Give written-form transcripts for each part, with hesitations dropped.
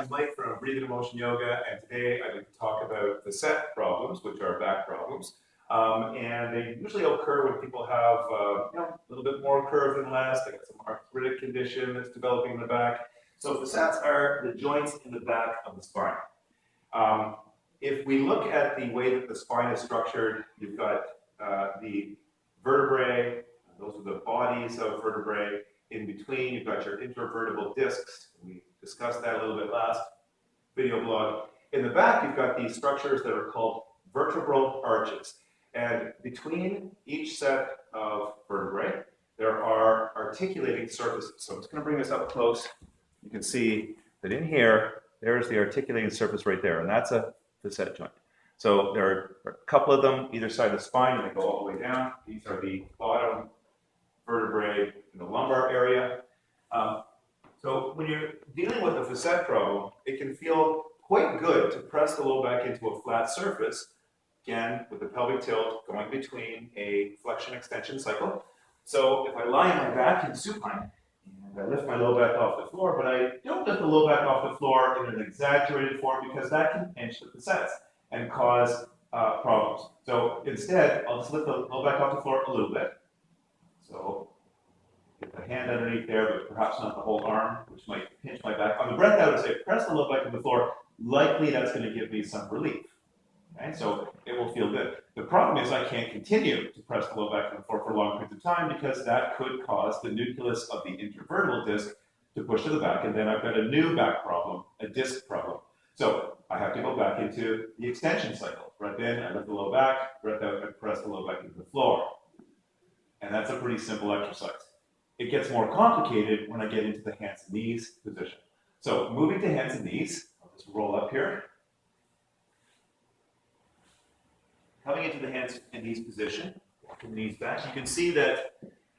I'm Mike from Breathing and Motion Yoga, and today I'd like to talk about facet problems, which are back problems. And they usually occur when people have a little bit more curve than less. They got some arthritic condition that's developing in the back. So facets are the joints in the back of the spine. If we look at the way that the spine is structured, you've got the vertebrae, those are the bodies of vertebrae. In between, you've got your intervertebral discs. We discussed that a little bit last video blog. In the back, you've got these structures that are called vertebral arches. And between each set of vertebrae, there are articulating surfaces. So I'm just going to bring this up close. You can see that in here, there's the articulating surface right there, and that's a facet joint. So there are a couple of them either side of the spine, and they go all the way down. These are the bottom vertebrae in the lumbar area. So when you're dealing with a facet problem, it can feel quite good to press the low back into a flat surface, again, with the pelvic tilt going between a flexion extension cycle. So if I lie on my back in supine, and I lift my low back off the floor, but I don't lift the low back off the floor in an exaggerated form because that can pinch the facets and cause problems. So instead, I'll just lift the low back off the floor a little bit. So get the hand underneath there, but perhaps not the whole arm, which might pinch my back. On the breath out, I would say press the low back on the floor. Likely that's going to give me some relief. Okay, so it will feel good. The problem is I can't continue to press the low back on the floor for long periods of time because that could cause the nucleus of the intervertebral disc to push to the back, and then I've got a new back problem, a disc problem. So I have to go back into the extension cycle. Breath in, I lift the low back. Breath out, I press the low back into the floor. And that's a pretty simple exercise. It gets more complicated when I get into the hands and knees position. So moving to hands and knees, I'll just roll up here. Coming into the hands and knees position, walking the knees back, you can see that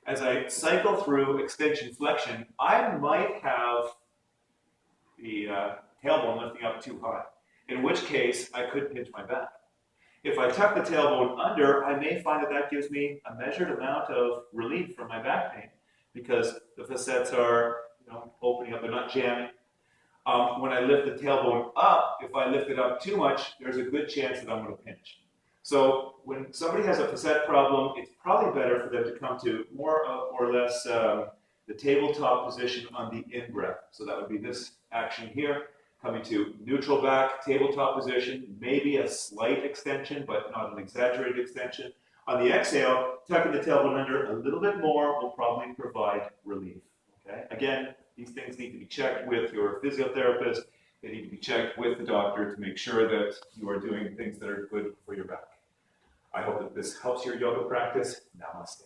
as I cycle through extension flexion, I might have the tailbone lifting up too high, in which case I could pinch my back. If I tuck the tailbone under, I may find that gives me a measured amount of relief from my back pain because the facets are opening up, they're not jamming. When I lift the tailbone up, if I lift it up too much, there's a good chance that I'm going to pinch. So when somebody has a facet problem, it's probably better for them to come to more or less the tabletop position on the in-breath. So that would be this action here. Coming to neutral back, tabletop position, maybe a slight extension, but not an exaggerated extension. On the exhale, tucking the tailbone under a little bit more will probably provide relief. Okay? Again, these things need to be checked with your physiotherapist. They need to be checked with the doctor to make sure that you are doing things that are good for your back. I hope that this helps your yoga practice. Namaste.